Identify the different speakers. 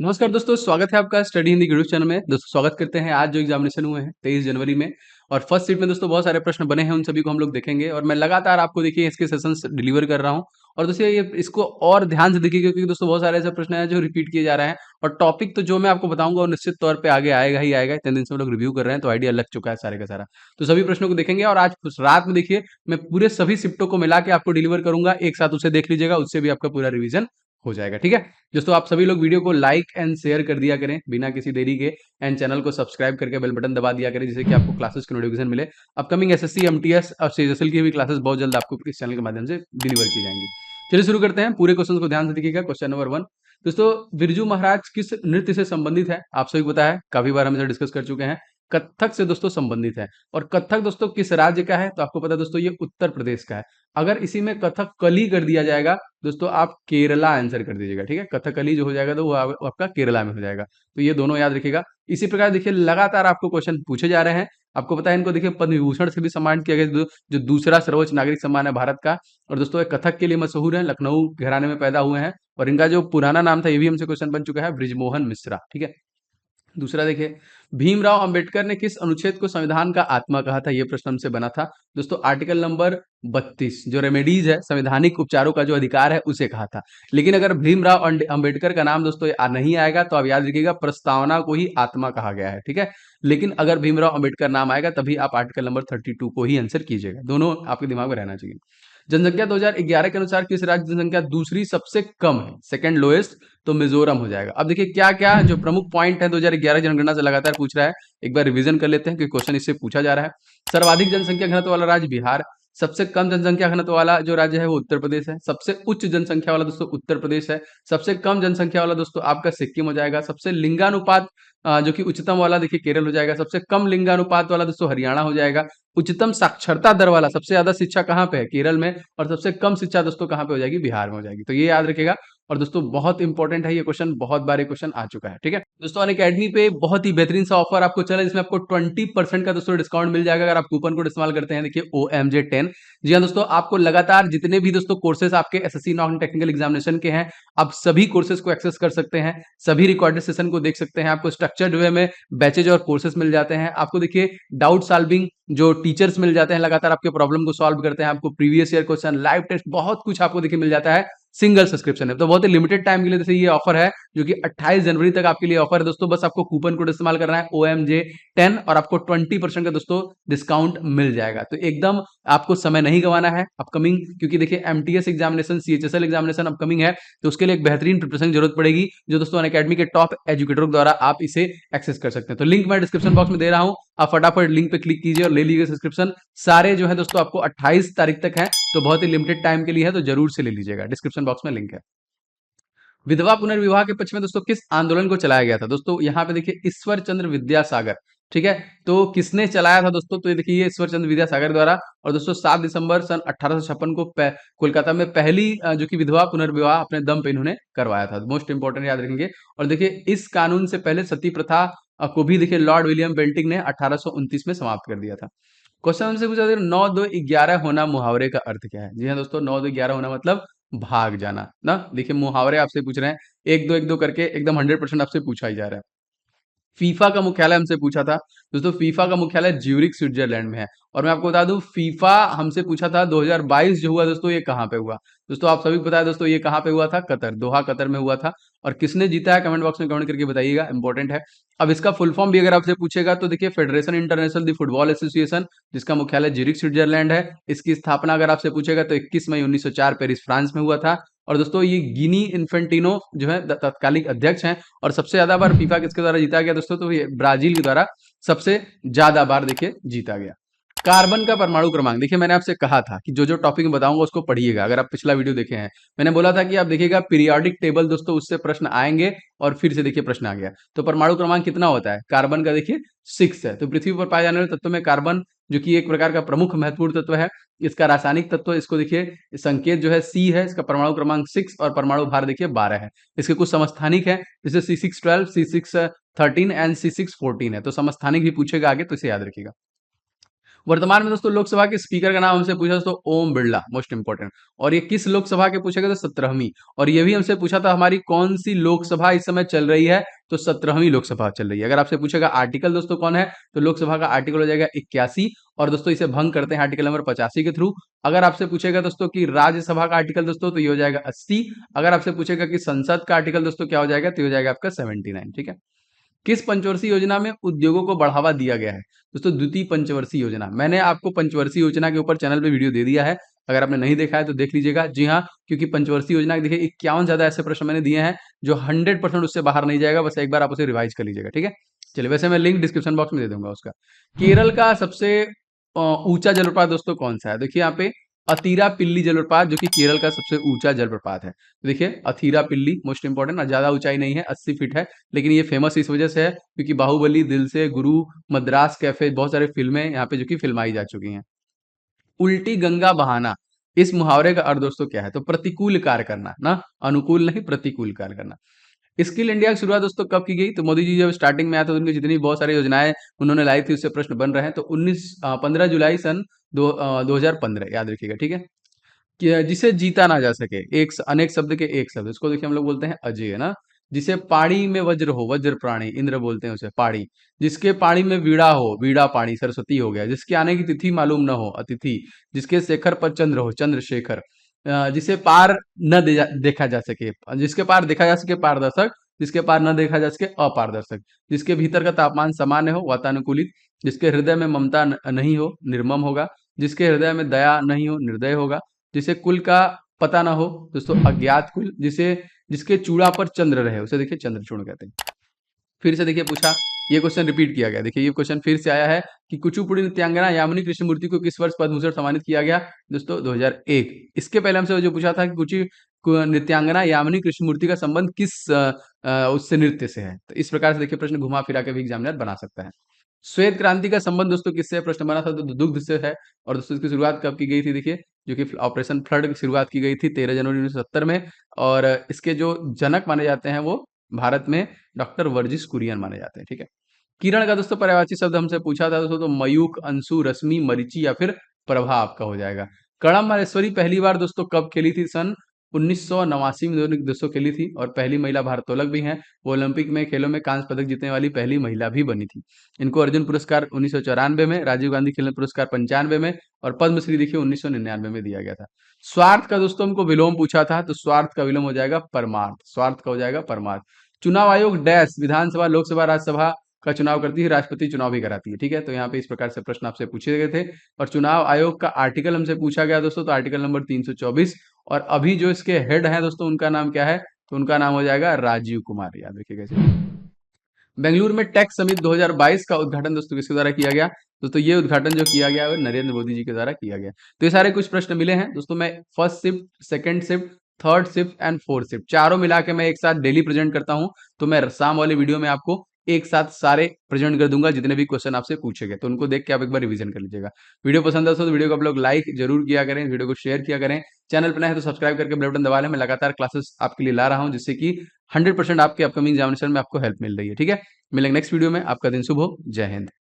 Speaker 1: नमस्कार दोस्तों, स्वागत है आपका स्टडी हिंदी यूट्यूब चैनल में। दोस्तों स्वागत करते हैं। आज जो एग्जामिनेशन हुए हैं 23 जनवरी में और फर्स्ट सीट में दोस्तों बहुत सारे प्रश्न बने हैं, उन सभी को हम लोग देखेंगे और मैं लगातार आपको देखिए इसके सेशंस डिलीवर कर रहा हूं। और दोस्तों ये इसको और ध्यान से देखिए, क्योंकि दोस्तों बहुत सारे ऐसे प्रश्न हैं जो रिपीट किए जा रहे हैं और टॉपिक तो जो मैं आपको बताऊंगा वो निश्चित तौर पे आगे आएगा ही आएगा। इतने दिन से हम लोग रिव्यू कर रहे हैं तो आइडिया लग चुका है सारे का सारा। तो सभी प्रश्नों को देखेंगे और आज रात में देखिए मैं पूरे सभी शिफ्टों को मिला के आपको डिलीवर करूंगा, एक साथ उसे देख लीजिएगा, उससे भी आपका पूरा रिवीजन हो जाएगा। ठीक है दोस्तों, आप सभी लोग वीडियो को लाइक एंड शेयर कर दिया करें बिना किसी देरी के, एंड चैनल को सब्सक्राइब करके बेल बटन दबा दिया करें, जिससे कि आपको क्लासेस की नोटिफिकेशन मिले। अपकमिंग एसएससी, एमटीएस और सीएचएसएल की भी क्लासेस बहुत जल्द आपको इस चैनल के माध्यम से डिलीवर की जाएंगी। चलिए शुरू करते हैं। पूरे क्वेश्चन को ध्यान से देखिएगा। क्वेश्चन नंबर 1 दोस्तों, बिरजू महाराज किस नृत्य से संबंधित है? आप सभी को पता है, काफी बार हम इसे डिस्कस कर चुके हैं। कत्थक से दोस्तों संबंधित है। और कत्थक दोस्तों किस राज्य का है? तो आपको पता है दोस्तों, ये उत्तर प्रदेश का है। अगर इसी में कथकली कर दिया जाएगा दोस्तों, आप केरला आंसर कर दीजिएगा। ठीक है, कथकली जो हो जाएगा तो वो आपका केरला में हो जाएगा। तो ये दोनों याद रखिएगा। इसी प्रकार देखिए लगातार आपको क्वेश्चन पूछे जा रहे हैं। आपको पता है इनको देखिए पद्म विभूषण से भी सम्मानित किया गया, जो दूसरा सर्वोच्च नागरिक सम्मान है भारत का। और दोस्तों ये कथक के लिए मशहूर है, लखनऊ घराने में पैदा हुए हैं। और इनका जो पुराना नाम था ये भी हमसे क्वेश्चन बन चुका है, ब्रिजमोहन मिश्रा। ठीक है, दूसरा देखिए, भीमराव अंबेडकर ने किस अनुच्छेद को संविधान का आत्मा कहा था? ये प्रश्न हमसे बना था दोस्तों, आर्टिकल नंबर 32 जो रेमेडीज है, संवैधानिक उपचारों का जो अधिकार है, उसे कहा था। लेकिन अगर भीमराव अंबेडकर का नाम दोस्तों नहीं आएगा तो आप याद रखिएगा प्रस्तावना को ही आत्मा कहा गया है। ठीक है, लेकिन अगर भीमराव अंबेडकर नाम आएगा तभी आप आर्टिकल नंबर 32 को ही आंसर कीजिएगा। दोनों आपके दिमाग में रहना चाहिए। जनसंख्या 2011 के अनुसार किस राज्य की जनसंख्या दूसरी सबसे कम है? सेकंड लोएस्ट, तो मिजोरम हो जाएगा। अब देखिए क्या क्या जो प्रमुख पॉइंट है 2011 जनगणना से लगातार पूछ रहा है, एक बार रिवीजन कर लेते हैं कि क्वेश्चन इससे पूछा जा रहा है। सर्वाधिक जनसंख्या घनत्व वाला राज्य बिहार, सबसे कम जनसंख्या घनत्व वाला जो राज्य है वो उत्तर प्रदेश है, सबसे उच्च जनसंख्या वाला दोस्तों उत्तर प्रदेश है, सबसे कम जनसंख्या वाला दोस्तों आपका सिक्किम हो जाएगा, सबसे लिंगानुपात जो कि उच्चतम वाला देखिए केरल हो जाएगा, सबसे कम लिंगानुपात वाला दोस्तों हरियाणा हो जाएगा, उच्चतम साक्षरता दर वाला सबसे ज्यादा शिक्षा कहाँ पे है? केरल में। और सबसे कम शिक्षा दोस्तों कहाँ पे हो जाएगी? बिहार में हो जाएगी। तो ये याद रखेगा। और दोस्तों बहुत इंपॉर्टेंट है ये क्वेश्चन, बहुत बार ये क्वेश्चन आ चुका है। ठीक है दोस्तों, अनअकैडमी पे बहुत ही बेहतरीन सा ऑफर आपको चला, जिसमें आपको 20% का दोस्तों डिस्काउंट मिल जाएगा अगर आप कूपन कोड इस्तेमाल करते हैं। देखिए OMJ10। जी हाँ दोस्तों, आपको लगातार जितने भी दोस्तों कोर्सेज आपके एसएससी नॉन टेक्निकल एग्जामिनेशन के हैं, आप सभी कोर्सेज को एक्सेस कर सकते हैं, सभी रिकॉर्डेड सेशन को देख सकते हैं। आपको स्ट्रक्चर्ड वे में बैचेज और कोर्सेज मिल जाते हैं। आपको देखिए डाउट सॉल्विंग जो टीचर्स मिल जाते हैं, लगातार आपके प्रॉब्लम को सॉल्व करते हैं। आपको previous year question, live test, बहुत कुछ आपको देखिए मिल जाता है। सिंगल सब्सक्रिप्शन है तो बहुत ही लिमिटेड टाइम के लिए जैसे ये ऑफर है, जो कि 28 जनवरी तक आपके लिए ऑफर है दोस्तों। बस आपको कूपन कोड इस्तेमाल करना है OMJ10 और आपको 20% का दोस्तों डिस्काउंट मिल जाएगा। तो एकदम आपको समय नहीं गंवाना है अपकमिंग, क्योंकि देखिए MTS examination, CHSL examination upcoming है, तो उसके लिए एक बेहतरीन प्रिपरेशन की जरूरत पड़ेगी, जो दोस्तों अनअकैडमी के टॉप एजुकेटरों द्वारा आप इसे एक्सेस कर सकते हैं। तो लिंक मैं डिस्क्रिप्शन बॉक्स में दे रहा हूं, आप फटाफट लिंक पे क्लिक कीजिए और ले लीजिए सब्सक्रिप्शन। सारे जो है दोस्तों आपको 28 तारीख तक है, तो बहुत ही लिमिटेड टाइम के लिए है, तो जरूर से ले लीजिएगा। डिस्क्रिप्शन बॉक्स में लिंक है। विधवा पुनर्विवाह के पक्ष में दोस्तों किस आंदोलन को चलाया गया था? दोस्तों यहाँ पे देखिए ईश्वर चंद्र विद्यासागर। ठीक है, तो किसने चलाया था दोस्तों? तो ये देखिए ये ईश्वर चंद्र विद्यासागर द्वारा। और दोस्तों 7 दिसंबर सन 1856 को कोलकाता में पहली जो कि विधवा पुनर्विवाह अपने दम पे इन्होंने करवाया था। मोस्ट इंपॉर्टेंट याद रखेंगे। और देखिए इस कानून से पहले सती प्रथा को भी देखिए लॉर्ड विलियम बेंटिंग ने 1829 में समाप्त कर दिया था। क्वेश्चन हमसे पूछा 9 2 11 होना मुहावरे का अर्थ क्या है? जी हाँ दोस्तों, 9 2 11 होना मतलब भाग जाना ना। देखिए मुहावरे आपसे पूछ रहे हैं, एक दो करके एकदम 100% आपसे पूछा ही जा रहा है। फीफा का मुख्यालय हमसे पूछा था दोस्तों, फीफा का मुख्यालय ज्यूरिख स्विट्जरलैंड में है। और मैं आपको बता दूं फीफा हमसे पूछा था 2022 जो हुआ दोस्तों, ये कहाँ पे हुआ? दोस्तों आप सभी को पता है दोस्तों, ये कहाँ पे हुआ था? कतर, दोहा कतर में हुआ था। और किसने जीता है कमेंट बॉक्स में कमेंट करके बताइएगा, इंपॉर्टेंट है। अब इसका फुल फॉर्म भी अगर आपसे पूछेगा तो देखिए फेडरेशन इंटरनेशनल दी फुटबॉल एसोसिएशन, जिसका मुख्यालय ज्यूरिख स्विट्जरलैंड है। इसकी स्थापना अगर आपसे पूछेगा तो 21 मई 1904 पेरिस फ्रांस में हुआ था। और दोस्तों ये गिनी इन्फेंटिनो जो है तत्कालिक अध्यक्ष हैं। और सबसे ज्यादा बार फीफा किसके द्वारा जीता गया दोस्तों? तो ये ब्राजील के द्वारा सबसे ज्यादा बार देखिए जीता गया। कार्बन का परमाणु क्रमांक, देखिए मैंने आपसे कहा था कि जो जो टॉपिक मैं बताऊंगा उसको पढ़िएगा। अगर आप पिछला वीडियो देखे हैं, मैंने बोला था कि आप देखिएगा पीरियोडिक टेबल दोस्तों, उससे प्रश्न आएंगे। और फिर से देखिए प्रश्न आ गया। तो परमाणु क्रमांक कितना होता है कार्बन का? देखिए 6 है। तो पृथ्वी पर पाए जाने वाले तत्वों में कार्बन जो कि एक प्रकार का प्रमुख महत्वपूर्ण तत्व है। इसका रासायनिक तत्व, इसको देखिए संकेत जो है C है, इसका परमाणु क्रमांक 6 और परमाणु भार देखिए 12 है। इसके कुछ समस्थानिक है, जैसे C612, C613 एंड C614 है। तो समस्थानिक भी पूछेगा आगे, तो इसे याद रखिएगा। वर्तमान में दोस्तों लोकसभा के स्पीकर का नाम हमसे पूछा दोस्तों ओम बिरला, मोस्ट इंपॉर्टेंट। और ये किस लोकसभा के पूछा गया? तो 17वीं। और ये भी हमसे पूछा था हमारी कौन सी लोकसभा इस समय चल रही है? तो 17वीं लोकसभा चल रही है। अगर आपसे पूछेगा आर्टिकल दोस्तों कौन है, तो लोकसभा का आर्टिकल हो जाएगा 81। और दोस्तों इसे भंग करते हैं आर्टिकल नंबर 85 के थ्रू। अगर आपसे पूछेगा दोस्तों कि राज्यसभा का आर्टिकल दोस्तों, तो ये हो जाएगा 80। अगर आपसे पूछेगा कि संसद का आर्टिकल दोस्तों क्या हो जाएगा, तो ये हो जाएगा आपका 79। ठीक है। किस पंचवर्षीय योजना में उद्योगों को बढ़ावा दिया गया है? दोस्तों द्वितीय पंचवर्षीय योजना। मैंने आपको पंचवर्षीय योजना के ऊपर चैनल पे वीडियो दे दिया है, अगर आपने नहीं देखा है तो देख लीजिएगा। जी हाँ, क्योंकि पंचवर्षीय योजना के देखिए 51 ज्यादा ऐसे प्रश्न मैंने दिए हैं जो 100% उससे बाहर नहीं जाएगा, बस एक बार आप उसे रिवाइज कर लीजिएगा। ठीक है, चलिए, वैसे मैं लिंक डिस्क्रिप्शन बॉक्स में दे दूंगा उसका। केरल का सबसे ऊंचा जलप्रपात दोस्तों कौन सा है? देखिए यहाँ पे अतीरा पिल्ली जलप्रपात, जो कि केरल का सबसे ऊंचा जलप्रपात है। तो देखिए अथीरा पिल्ली, मोस्ट इंपॉर्टेंट, ना ज्यादा ऊंचाई नहीं है, 80 फीट है, लेकिन ये फेमस इस वजह से है क्योंकि बाहुबली, दिल से, गुरु, मद्रास कैफे, बहुत सारे फिल्में यहाँ पे जो कि फिल्माई जा चुकी हैं। उल्टी गंगा बहाना, इस मुहावरे का अर्थ दोस्तों क्या है? तो प्रतिकूल कार्य करना, ना अनुकूल नहीं, प्रतिकूल कार्य करना। स्किल इंडिया की शुरुआत दोस्तों कब की गई? तो मोदी जी जब स्टार्टिंग में आए तो उनकी जितनी बहुत सारी योजनाएं उन्होंने लाई थी उससे प्रश्न बन रहे हैं। तो 15 जुलाई सन 2015, याद रखिएगा। ठीक है, कि जिसे जीता ना जा सके, एक अनेक शब्द के एक शब्द, इसको देखिए हम लोग बोलते हैं अजेय, ना। जिसे पाणी में वज्र हो, वज्र प्राणी, इंद्र बोलते हैं उसे पाणी। जिसके पाणी में वीणा हो, वीणा पाणी, सरस्वती हो गया। जिसके आने की तिथि मालूम न हो, अतिथि। जिसके शेखर पर चंद्र हो, चंद्रशेखर। जिसे पार न देखा जा सके, जिसके पार देखा जा सके, पारदर्शक। जिसके पार न देखा जा सके, अपारदर्शक। जिसके भीतर का तापमान सामान्य हो, वातानुकूलित। जिसके हृदय में ममता नहीं हो, निर्मम होगा। जिसके हृदय में दया नहीं हो, निर्दय होगा। जिसे कुल का पता ना हो दोस्तों, अज्ञात कुल। जिसे जिसके चूड़ा पर चंद्र रहे, उसे देखिए चंद्रचूड़ कहते हैं। फिर से देखिए पूछा, ये क्वेश्चन रिपीट किया गया। देखिए ये क्वेश्चन फिर से आया है कि कुचिपुड़ी नृत्यांगना यामिनी कृष्णमूर्ति को किस वर्ष पद्म भूषण सम्मानित किया गया? दोस्तों 2001। इसके पहले हमसे जो पूछा था कि नृत्यांगना यामिनी कृष्णमूर्ति का संबंध किस उससे नृत्य से है? तो इस प्रकार से देखिए प्रश्न घुमा फिरा के भी एग्जामिनर बना सकता है। श्वेत क्रांति का संबंध दोस्तों किससे है? प्रश्न बना था तो दुग्ध से है। और दोस्तों इसकी शुरुआत कब की गई थी? देखिए, जो कि ऑपरेशन फ्लड की शुरुआत की गई थी 13 जनवरी 1970 में। और इसके जो जनक माने जाते हैं वो भारत में डॉक्टर वर्जिस कुरियन माने जाते हैं। ठीक है, किरण का दोस्तों पर्यायवाची शब्द हमसे पूछा था दोस्तों, तो मयूख, अंशु, रश्मि, मरीचि या फिर प्रभा आपका हो जाएगा। कड़म मालेश्वरी पहली बार दोस्तों कब खेली थी? सन 1989 में दोस्तों खेली थी। और पहली महिला भारोत्तोलक भी हैं। वो ओलंपिक में खेलों में कांस्य पदक जीतने वाली पहली महिला भी बनी थी। इनको अर्जुन पुरस्कार 1994 में, राजीव गांधी खेल पुरस्कार 95 में, और पद्मश्री देखिए 1999 में दिया गया था। स्वार्थ का दोस्तों हमको विलोम पूछा था, तो स्वार्थ का विलोम हो जाएगा परमार्थ। स्वार्थ का हो जाएगा परमार्थ। चुनाव आयोग डैश विधानसभा, लोकसभा, राज्यसभा का चुनाव करती है, राष्ट्रपति चुनाव भी कराती है। ठीक है, तो यहाँ पे इस प्रकार से प्रश्न आपसे पूछे गए थे। और चुनाव आयोग का आर्टिकल हमसे पूछा गया दोस्तों, तो आर्टिकल नंबर 324। और अभी जो इसके हेड हैं दोस्तों, उनका नाम क्या है? तो उनका नाम हो जाएगा राजीव कुमार, याद रखिएगा इसे। बेंगलुरु में टेक समिट 2022 का उद्घाटन दोस्तों किसके द्वारा किया गया? दोस्तों ये उद्घाटन जो किया गया है नरेंद्र मोदी जी के द्वारा किया गया। तो ये सारे कुछ प्रश्न मिले हैं दोस्तों। मैं first shift, second shift, third shift and fourth shift चारों मिला के मैं एक साथ डेली प्रेजेंट करता हूं। तो मैं शाम वाले वीडियो में आपको एक साथ सारे प्रेजेंट कर दूंगा, जितने भी क्वेश्चन आपसे पूछे गए। तो उनको देख के आप एक बार रिवीजन कर लीजिएगा। वीडियो पसंद है तो वीडियो को आप लोग लाइक जरूर किया करें, वीडियो को शेयर किया करें। चैनल पर नए हैं तो सब्सक्राइब करके बेल बटन दबा लें। मैं लगातार क्लासेस आपके लिए ला रहा हूं, जिससे कि 100% आपके अपकमिंग एग्जामिनेशन में आपको हेल्प मिल रही है। ठीक है, मिलेंगे नेक्स्ट वीडियो में। आपका दिन शुभ हो। जय हिंद।